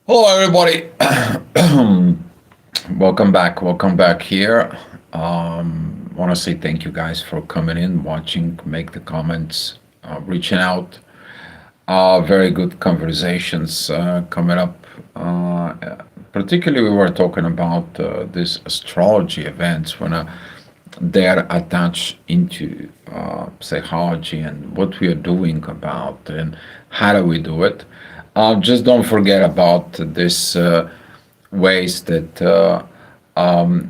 Hello, everybody. Welcome back here. Want to say thank you guys for coming in, watching, make the comments, reaching out. Very good conversations coming up. Particularly, we were talking about these astrology events when they're attached into psychology and what we are doing about and how do we do it. Just don't forget about this ways that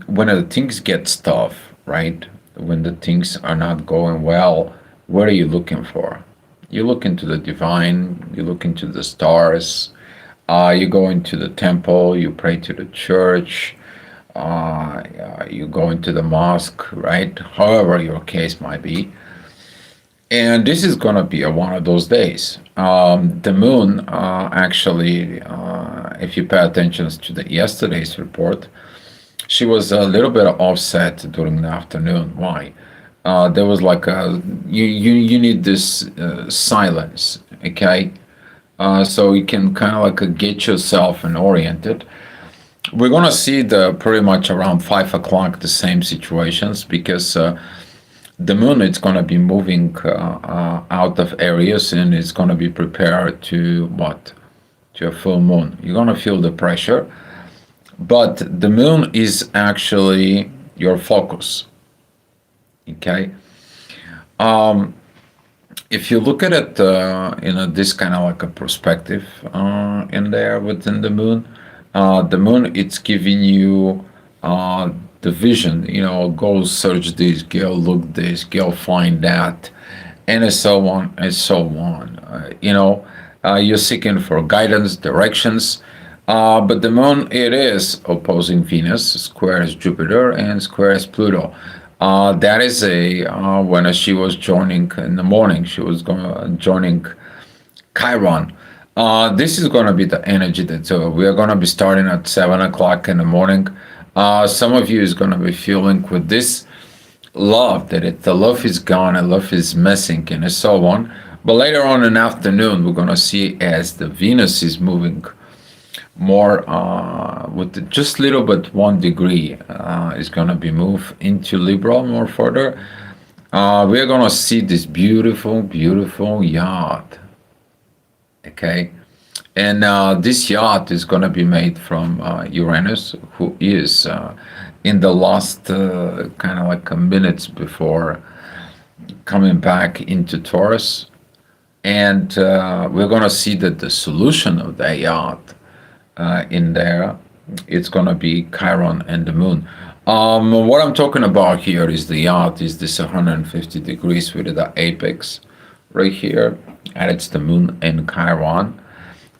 when the things get tough, right? When the things are not going well, what are you looking for? You look into the divine, you look into the stars, you go into the temple, you pray to the church, you go into the mosque, right? However your case might be. And this is going to be one of those days. The moon, actually, if you pay attention to the yesterday's report, she was a little bit offset during the afternoon. Why? There was like a you need this silence, okay? So you can kind of like get yourself and oriented. We're gonna see the pretty much around 5 o'clock the same situations because the moon it's going to be moving out of areas and it's going to be prepared to what, to a full moon. You're going to feel the pressure, but the moon is actually your focus. Okay. If you look at it in this kind of like a perspective in there within the moon it's giving you the vision, go search this, go look this, go find that, and so on and so on. You're seeking for guidance, directions, but the moon, it is opposing Venus, squares Jupiter, and squares Pluto. That is when she was joining in the morning, she was going joining Chiron. This is going to be the energy that we are going to be starting at 7 o'clock in the morning. Some of you is going to be feeling with this love that the love is gone and love is missing and so on. But later on in the afternoon, we're going to see as the Venus is moving more with just little bit 1 degree is going to be moved into Libra more further. We're going to see this beautiful, beautiful yacht. Okay. And this yacht is going to be made from Uranus, who is in the last kind of like a minutes before coming back into Taurus. And we're going to see that the solution of that yacht in there, it's going to be Chiron and the moon. What I'm talking about here is the yacht is this 150 degrees with the apex right here, and it's the moon and Chiron.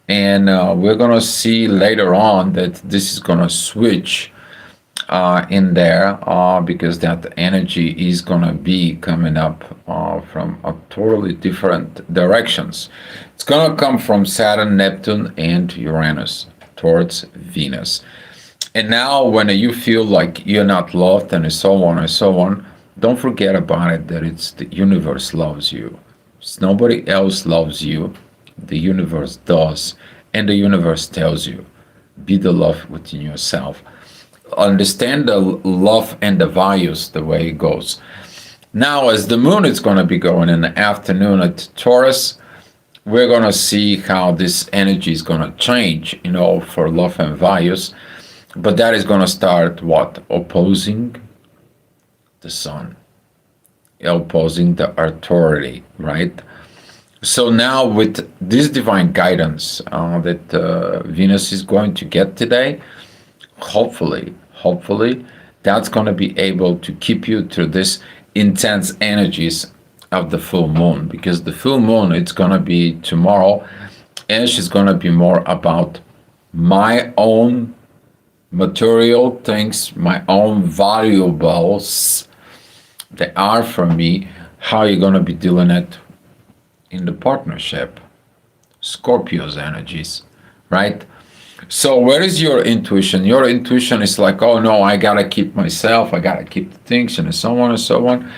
And we're going to see later on that this is going to switch in there because that energy is going to be coming up from a totally different directions. It's going to come from Saturn, Neptune, and Uranus towards Venus. And now when you feel like you're not loved and so on and so on, don't forget about it that it's the universe loves you. It's nobody else loves you. The universe does, and the universe tells you, be the love within yourself. Understand the love and the values the way it goes. Now, as the moon is going to be going in the afternoon at Taurus, we're going to see how this energy is going to change, for love and values. But that is going to start what? Opposing the sun, opposing the authority, right? So now with this divine guidance that Venus is going to get today, hopefully, that's going to be able to keep you through this intense energies of the full moon, because the full moon, it's going to be tomorrow, and she's going to be more about my own material things, my own valuables that are for me, how you're going to be dealing it in the partnership, Scorpio's energies, right? So where is your intuition? Your intuition is like, oh no, I gotta keep myself, I gotta keep the things, and so on and so on.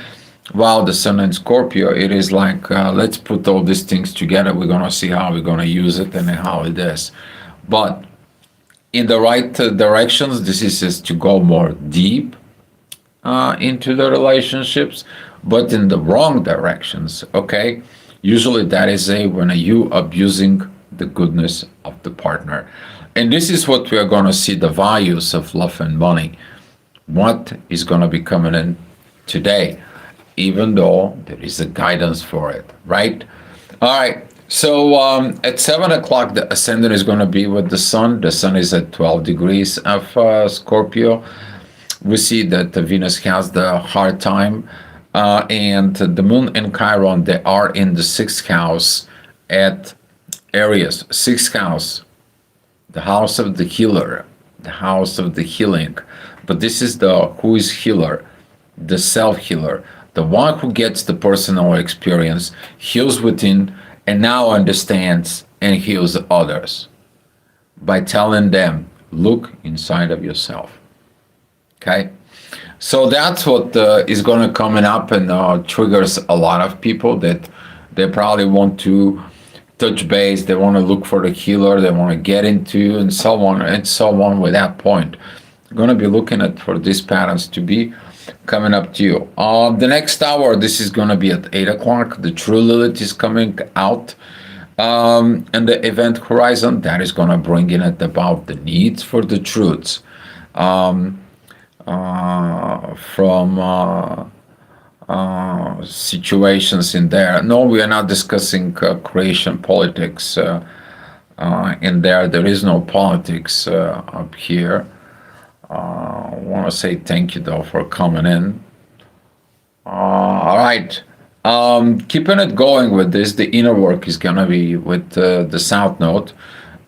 While the Sun in Scorpio, it is like, let's put all these things together. We're gonna see how we're gonna use it and how it is. But in the right directions. This is just to go more deep into the relationships, but in the wrong directions. Okay, usually that is a when you abusing the goodness of the partner, and this is what we are going to see the values of love and money. What is going to be coming in today, even though there is a guidance for it, right? All right. So at 7 o'clock, the ascendant is going to be with the sun. The sun is at 12 degrees of Scorpio. We see that the Venus has the hard time, and the moon and Chiron, they are in the sixth house at Aries. Sixth house, the house of the healer, the house of the healing. But this is the who is healer, the self healer, the one who gets the personal experience, heals within, and now understands and heals others by telling them, look inside of yourself. Okay? So that's what is going to coming up and triggers a lot of people that they probably want to touch base, they want to look for the healer, they want to get into, and so on with that point. I'm going to be looking at for these patterns to be coming up to you. The next hour, this is going to be at 8 o'clock. The true Lilith is coming out. And the event horizon, that is going to bring in it about the needs for the truths from situations in there. No, we are not discussing creation politics in there. There is no politics up here. I want to say thank you though for coming in. All right. Keeping it going with this, the inner work is going to be with the South Node.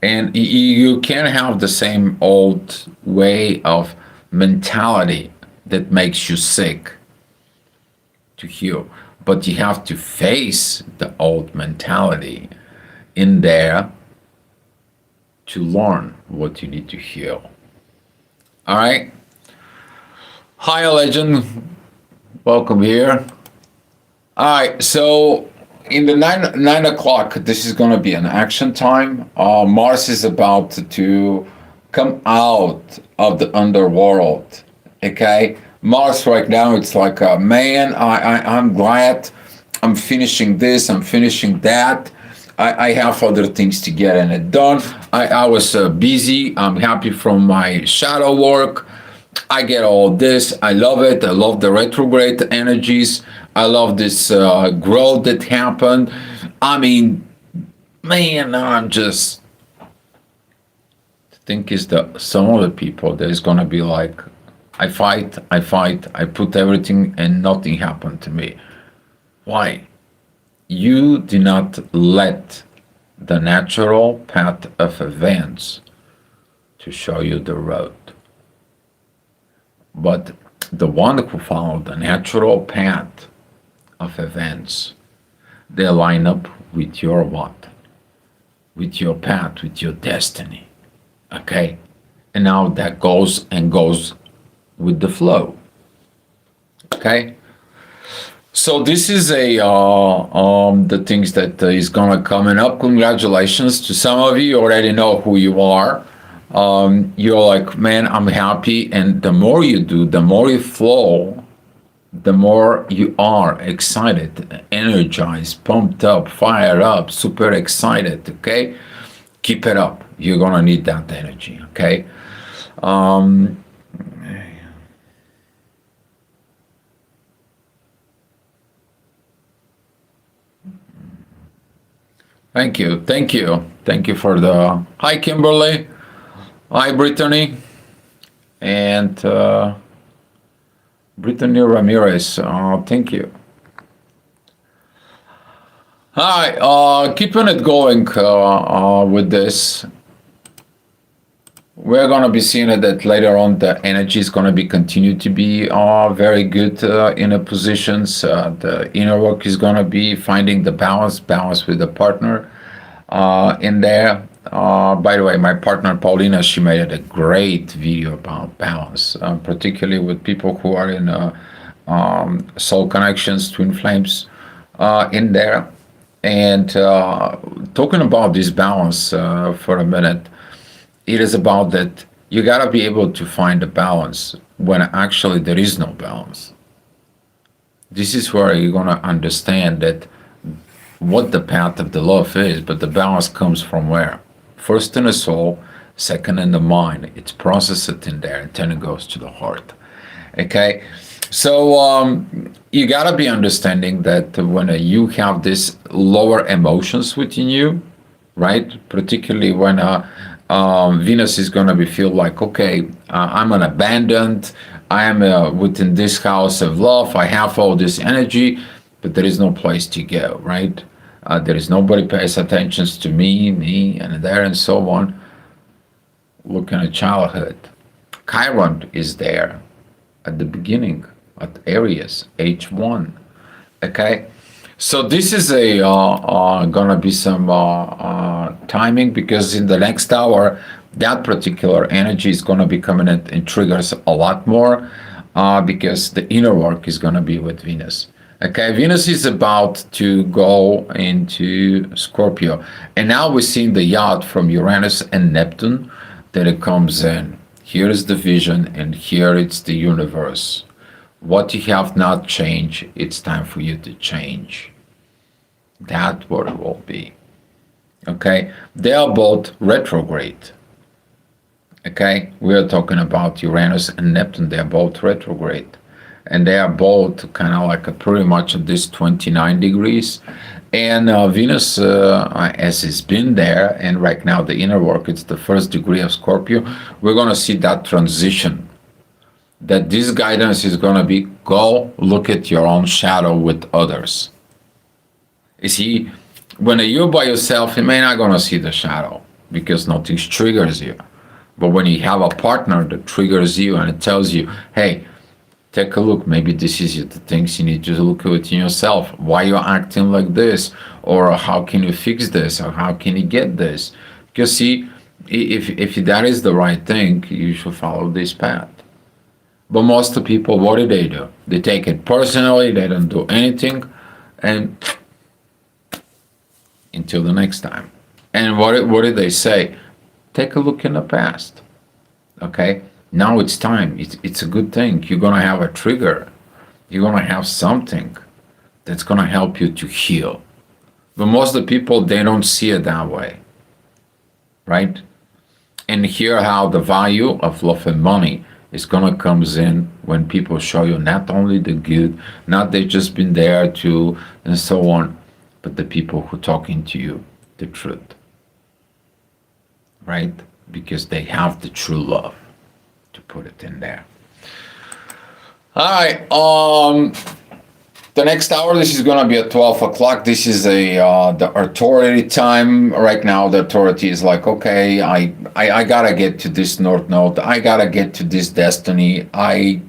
And you can't have the same old way of mentality that makes you sick to heal. But you have to face the old mentality in there to learn what you need to heal. All right. Hi, legend. Welcome here. All right. So in the 9 o'clock, this is going to be an action time. Mars is about to come out of the underworld. Okay. Mars right now, it's like, man, I'm glad I'm finishing this, I'm finishing that. I have other things to get in it done. I was busy. I'm happy from my shadow work. I get all this. I love it. I love the retrograde energies. I love this growth that happened. I mean, man, I'm just think is that some of the people that is gonna be like, I fight, I put everything and nothing happened to me. Why? You do not let the natural path of events to show you the road. But the one who follow the natural path of events, they line up with your what? With your path, with your destiny. Okay? And now that goes and goes with the flow. Okay? So this is the things that is gonna coming up. Congratulations to some of you already know who you are. You're like, man, I'm happy, and the more you do, the more you flow, the more you are excited, energized, pumped up, fired up, super excited. Okay, keep it up. You're gonna need that energy. Okay. Thank you. Thank you. Thank you for the hi, Kimberly. Hi, Brittany. And Brittany Ramirez. Thank you. Hi. Keeping it going with this. We're going to be seeing that later on the energy is going to be continue to be very good in a positions. The inner work is going to be finding the balance with the partner in there. By the way, my partner Paulina, she made a great video about balance, particularly with people who are in soul connections, twin flames in there. And talking about this balance for a minute, it is about that you got to be able to find a balance when actually there is no balance. This is where you're going to understand that what the path of the love is, but the balance comes from where? First in the soul, second in the mind. It's processed in there, and then it goes to the heart. Okay, so you gotta be understanding that when you have these lower emotions within you, right? Particularly when Venus is gonna be feel like, okay, I'm an abandoned. I am within this house of love. I have all this energy, but there is no place to go, right? There is nobody pays attention to me, and there and so on. Looking at childhood, Chiron is there at the beginning at Aries, H1. Okay, so this is a gonna be some timing because in the next hour that particular energy is gonna be coming in and triggers a lot more because the inner work is gonna be with Venus. Okay, Venus is about to go into Scorpio, and now we're seeing the yacht from Uranus and Neptune that it comes in. Here is the vision, and here it's the universe. What you have not changed, it's time for you to change. That's what it will be. Okay? They are both retrograde. Okay? We are talking about Uranus and Neptune. They are both retrograde. And they are both kind of like pretty much at this 29 degrees. And Venus, as it's been there, and right now the inner work, it's the first degree of Scorpio, we're going to see that transition. That this guidance is going to be go look at your own shadow with others. You see, when you're by yourself, you may not going to see the shadow because nothing triggers you. But when you have a partner that triggers you and it tells you, hey, take a look, maybe this is the things you need to look within yourself. Why you're acting like this? Or how can you fix this? Or how can you get this? Because see, if that is the right thing, you should follow this path. But most of the people, what do? They take it personally, they don't do anything, and until the next time. And what did they say? Take a look in the past. Okay? Now it's time. It's a good thing. You're going to have a trigger. You're going to have something that's going to help you to heal. But most of the people, they don't see it that way. Right? And here how the value of love and money is going to comes in when people show you not only the good, not they just been there to, and so on, but the people who talking to you the truth. Right? Because they have the true love. To put it in there. All right. The next hour, this is going to be at 12 o'clock. This is the authority time. Right now, the authority is like, okay, I got to get to this North Node. I got to get to this destiny. I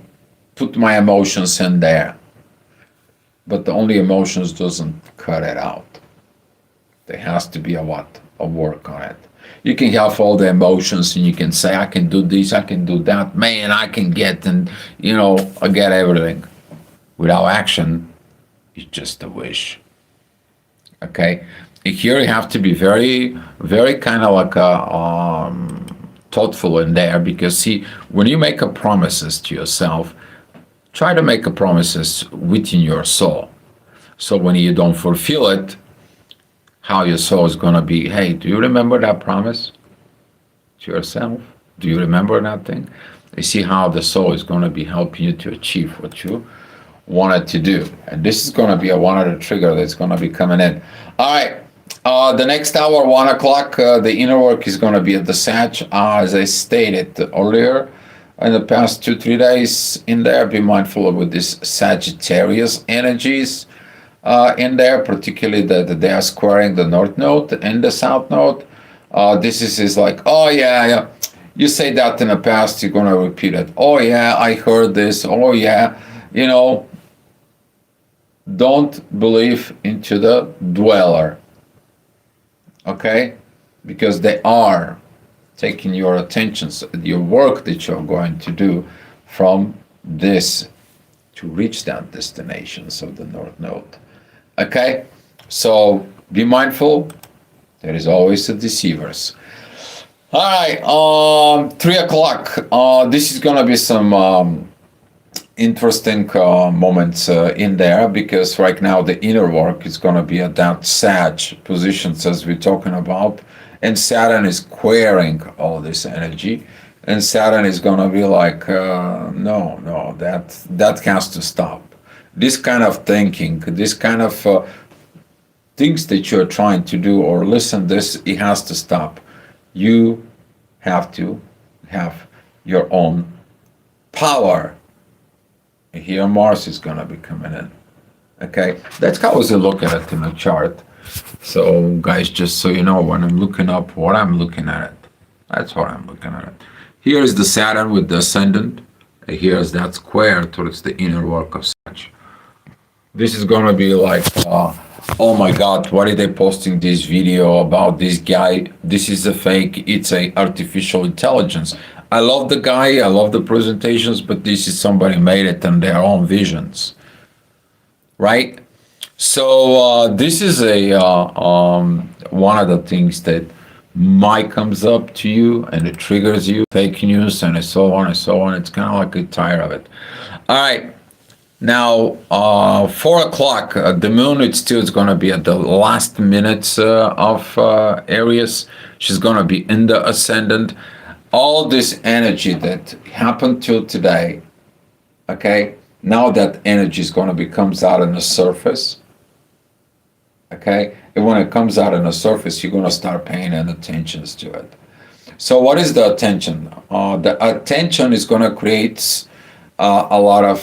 put my emotions in there. But the only emotions doesn't cut it out. There has to be a what? A work on it. You can have all the emotions and you can say, I can do this, I can do that. Man, I can get, and, I get everything. Without action, it's just a wish. Okay? Here you have to be very, very kind of like thoughtful in there because, see, when you make a promises to yourself, try to make a promises within your soul. So when you don't fulfill it, how your soul is going to be, hey, do you remember that promise to yourself? Do you remember that thing? You see how the soul is going to be helping you to achieve what you wanted to do. And this is going to be one of the trigger that's going to be coming in. All right. The next hour, 1 o'clock, the inner work is going to be at the Sag. As I stated earlier, in the past 2-3 days in there, be mindful with this Sagittarius energies. In there, particularly that they are squaring the North Node and the South Node. This is like, oh yeah, you say that in the past, you're going to repeat it. Oh yeah, I heard this. Oh yeah, don't believe into the dweller. Okay? Because they are taking your attentions, your work that you're going to do from this to reach that destination, so the North Node. Okay, so be mindful. There is always the deceivers. All right, 3 o'clock. This is gonna be some interesting moments in there because right now the inner work is gonna be at that Sag positions as we're talking about, and Saturn is squaring all this energy, and Saturn is gonna be like, no, no, that has to stop. This kind of thinking, this kind of things that you're trying to do or listen this, it has to stop. You have to have your own power. Here Mars is going to be coming in. Okay, that's how I look at it in a chart. So guys, just so you know, when I'm looking up what I'm looking at it, that's what I'm looking at it. Here is the Saturn with the ascendant. Here's that square towards the inner work of Sag. This is gonna be like, oh my God, why are they posting this video about this guy? This is a fake. It's a artificial intelligence. I love the guy. I love the presentations, but this is somebody made it on their own visions, right? So this is a one of the things that might comes up to you and it triggers you, fake news and so on and so on. It's kind of like you're tired of it. All right. Now, 4 o'clock, the moon, it's still going to be at the last minutes of Aries. She's going to be in the ascendant. All this energy that happened till today, okay, now that energy is going to be comes out on the surface, okay? And when it comes out on the surface, you're going to start paying attention to it. So what is the attention? The attention is going to create a lot of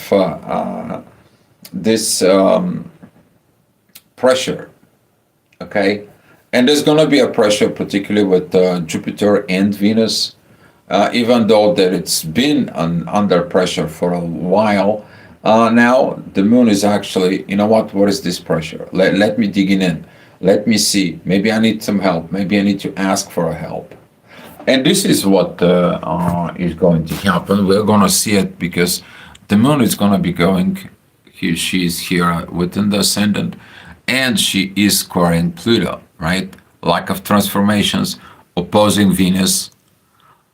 this pressure, okay? And there's going to be a pressure, particularly with Jupiter and Venus, even though that it's been under pressure for a while. Now the moon is actually, you know what is this pressure? Let me dig in. Let me see. Maybe I need some help. Maybe I need to ask for a help. And this is what is going to happen. We're going to see it because the moon is going to be going. She is here within the ascendant, and she is squaring Pluto, right? Lack of transformations, opposing Venus.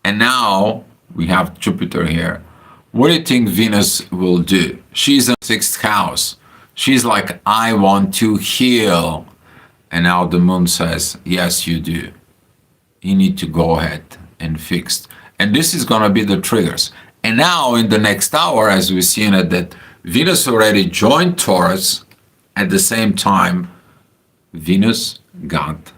And now we have Jupiter here. What do you think Venus will do? She's in sixth house. She's like, I want to heal. And now the moon says, yes, you do. You need to go ahead and fix. And this is going to be the triggers. And now in the next hour, as we've seen it, that Venus already joined Taurus. At the same time, Venus got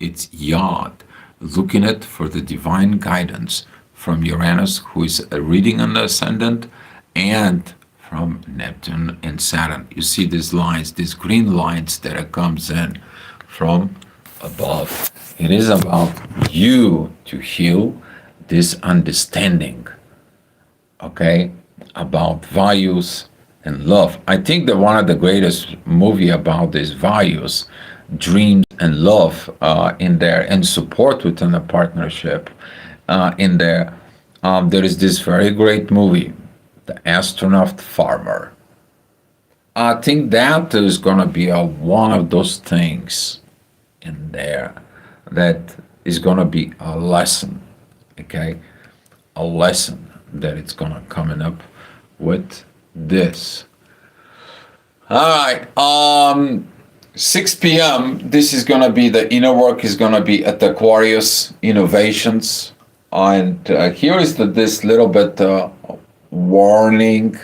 its yacht, looking at for the divine guidance from Uranus, who is reading on the ascendant, and from Neptune and Saturn. You see these lines, these green lines that it comes in from above. It is about you to heal this understanding, okay, about values and love. I think that one of the greatest movie about these values, dreams and love in there, and support within a partnership in there. There is this very great movie, The Astronaut Farmer. I think that is going to be one of those things in there that is going to be a lesson, okay? A lesson that it's going to coming up with this. All right, 6 p.m. This is going to be the inner work is going to be at Aquarius Innovations, and here is this little bit warning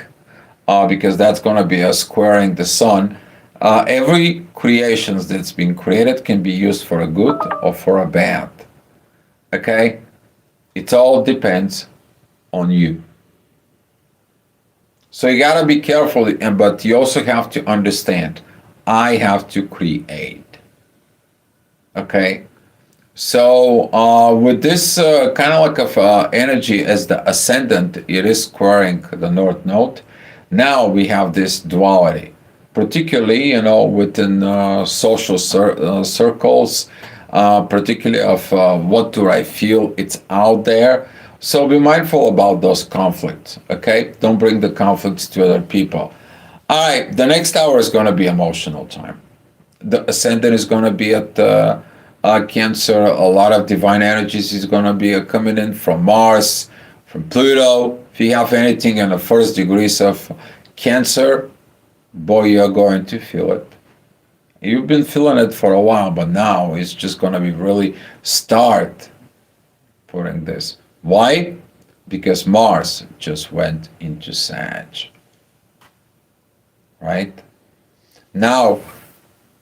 because that's going to be a squaring the sun. Every creations that's been created can be used for a good or for a bad. Okay, it all depends on you. So you gotta be careful, but you also have to understand, I have to create. Okay, so with this kind of like of energy as the ascendant, it is squaring the north node. Now we have this duality, particularly within social circles, particularly of what do I feel it's out there. So be mindful about those conflicts, okay? Don't bring the conflicts to other people. All right, the next hour is going to be emotional time. The ascendant is going to be at Cancer. A lot of divine energies is going to be coming in from Mars, from Pluto. If you have anything in the first degrees of Cancer, boy, you're going to feel it. You've been feeling it for a while, but now it's just going to be really start putting this. Why? Because Mars just went into Sag, right? Now,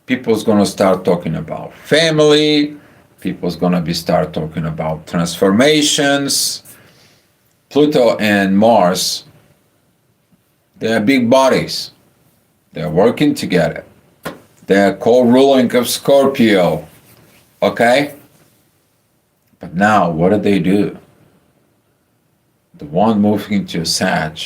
people's going to start talking about family. People's going to be start talking about transformations. Pluto and Mars, they're big bodies. They're working together. They're co-ruling of Scorpio. Okay? But now, what do they do? The one moving to Sag,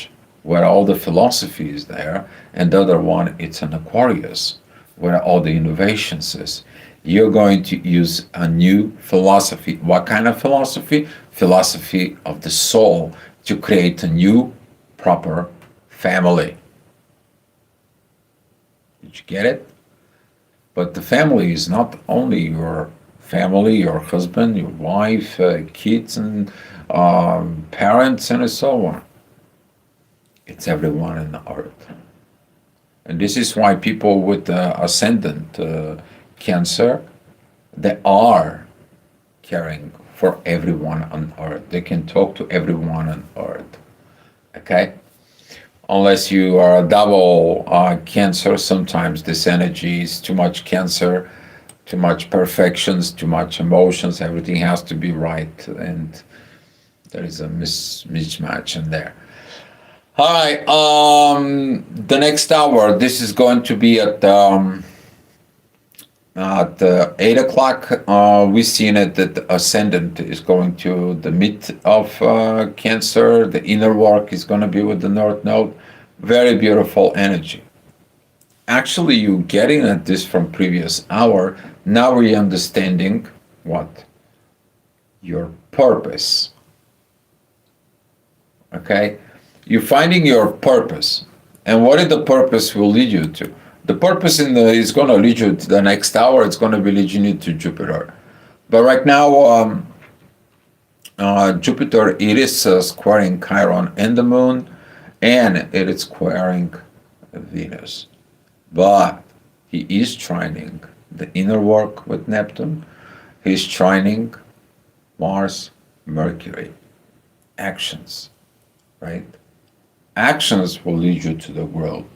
where all the philosophy is there, and the other one, it's an Aquarius, where all the innovations is. You're going to use a new philosophy. What kind of philosophy? Philosophy of the soul, to create a new, proper family. Did you get it? But the family is not only your family, your husband, your wife, kids, and parents, and so on. It's everyone on the earth. And this is why people with ascendant Cancer, they are caring for everyone on earth. They can talk to everyone on earth. Okay? Unless you are a double Cancer, sometimes this energy is too much Cancer, too much perfections, too much emotions. Everything has to be right, and there is a mismatch in there. All right. The next hour. This is going to be at 8 o'clock. We've seen it that the ascendant is going to the mid of Cancer. The inner work is going to be with the North Node. Very beautiful energy. Actually, you getting at this from previous hour. Now we're understanding what? Your purpose. Okay? You're finding your purpose. And what is the purpose will lead you to? The purpose is going to lead you to the next hour. It's going to be leading you to Jupiter. But right now, Jupiter, it is squaring Chiron and the Moon, and it is squaring Venus. But he is trining the inner work with Neptune. He's trining Mars, Mercury. Actions, right? Actions will lead you to the world.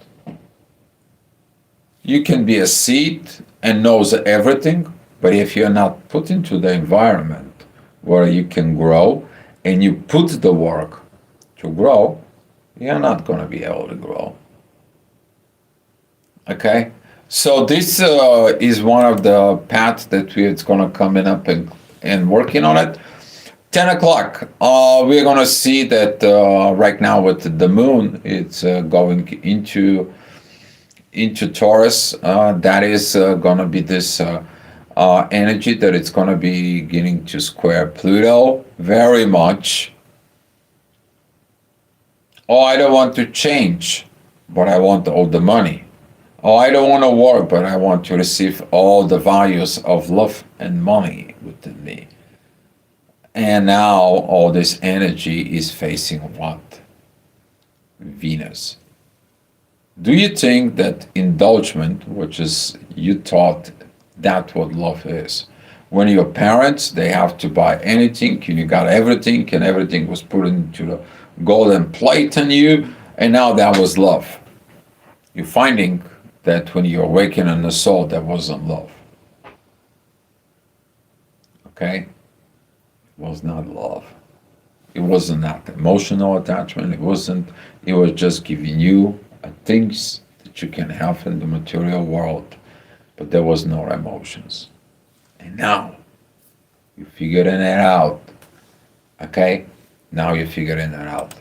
You can be a seed and knows everything, but if you're not put into the environment where you can grow and you put the work to grow, you're not going to be able to grow. Okay? So this is one of the paths that it's going to come in up and working on it. 10 o'clock, we're going to see that right now with the moon, it's going into Taurus. That is going to be this energy that it's going to be beginning to square Pluto very much. Oh, I don't want to change, but I want all the money. Oh, I don't want to work, but I want to receive all the values of love and money within me. And now all this energy is facing what? Venus. Do you think that indulgement, which is you thought that's what love is? When your parents, they have to buy anything, and you got everything, and everything was put into the golden plate on you, and now that was love. You're finding that when you awaken in the soul, that wasn't love. Okay? Was not love. It wasn't that emotional attachment. It wasn't. It was just giving you things that you can have in the material world, but there was no emotions. And now you're figuring it out. Okay? Now you're figuring it out.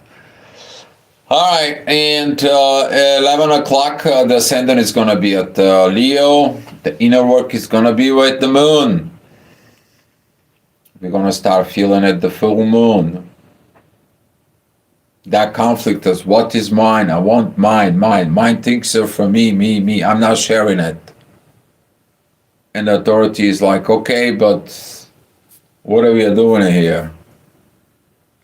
All right, and 11 o'clock, the ascendant is going to be at Leo. The inner work is going to be with the moon. We're going to start feeling it the full moon. That conflict is what is mine? I want mine. Mine thinks so for me. I'm not sharing it. And the authority is like, okay, but what are we doing here?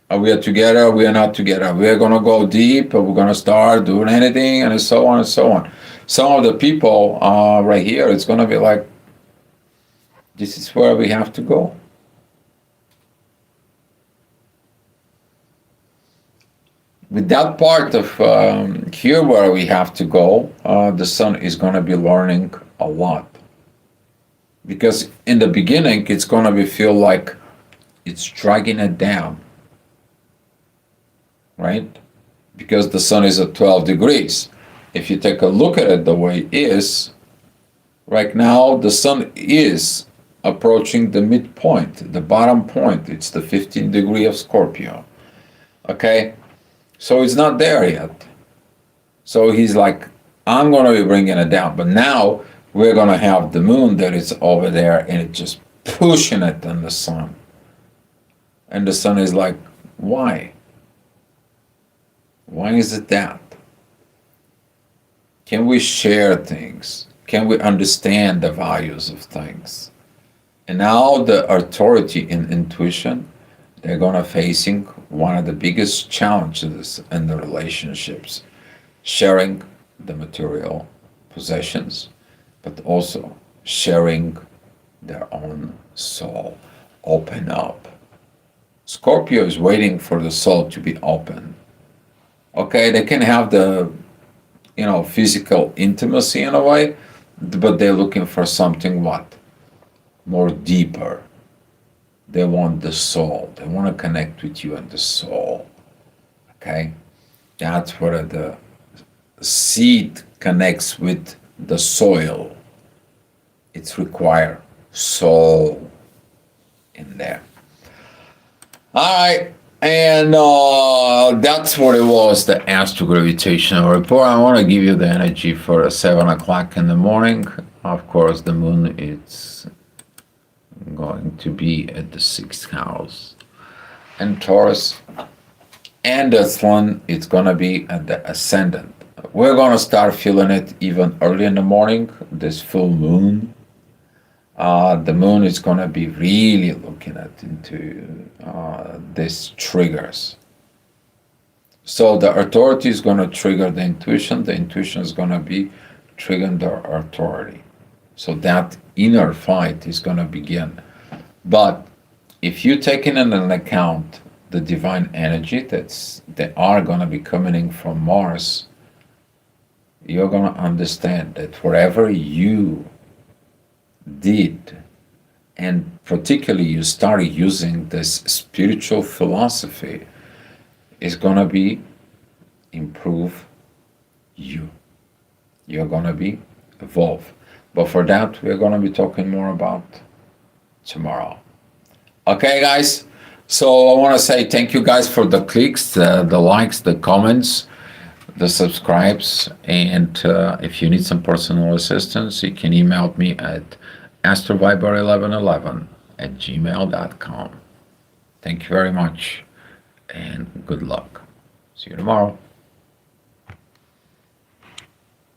Are we together? Are we not together? We're gonna go deep. Are we gonna start doing anything? And so on and so on. Some of the people right here, it's gonna be like, this is where we have to go. With that part of here where we have to go, the sun is gonna be learning a lot. Because in the beginning, it's gonna be feel like it's dragging it down, right? Because the sun is at 12 degrees. If you take a look at it the way it is, right now the sun is approaching the midpoint, the bottom point. It's the 15th degree of Scorpio. Okay? So it's not there yet. So he's like, I'm going to be bringing it down. But now we're going to have the moon that is over there and it's just pushing it on the sun. And the sun is like, why? Why is it that? Can we share things? Can we understand the values of things? And now the authority in intuition, they're gonna facing one of the biggest challenges in the relationships, sharing the material possessions, but also sharing their own soul. Open up. Scorpio is waiting for the soul to be open. Okay, they can have the physical intimacy in a way, but they're looking for something what? More deeper. They want the soul. They want to connect with you and the soul. Okay? That's where the seed connects with the soil. It's require soul in there. All right. And that's what it was, the astrogravitational report. I want to give you the energy for 7 o'clock in the morning. Of course, the moon is going to be at the 6th house. And Taurus and this one, it's going to be at the ascendant. We're going to start feeling it even early in the morning, this full moon. The moon is going to be really looking into these triggers. So the authority is going to trigger the intuition is going to be triggering the authority. So that inner fight is going to begin. But if you take in an account the divine energy that are going to be coming in from Mars, you're going to understand that wherever you did, and particularly you started using this spiritual philosophy, is going to be improve you. You're going to be evolve. But for that, we're going to be talking more about tomorrow. Okay, guys? So I want to say thank you guys for the clicks, the likes, the comments, the subscribes. And if you need some personal assistance, you can email me at astroviber1111@gmail.com. Thank you very much and good luck. See you tomorrow.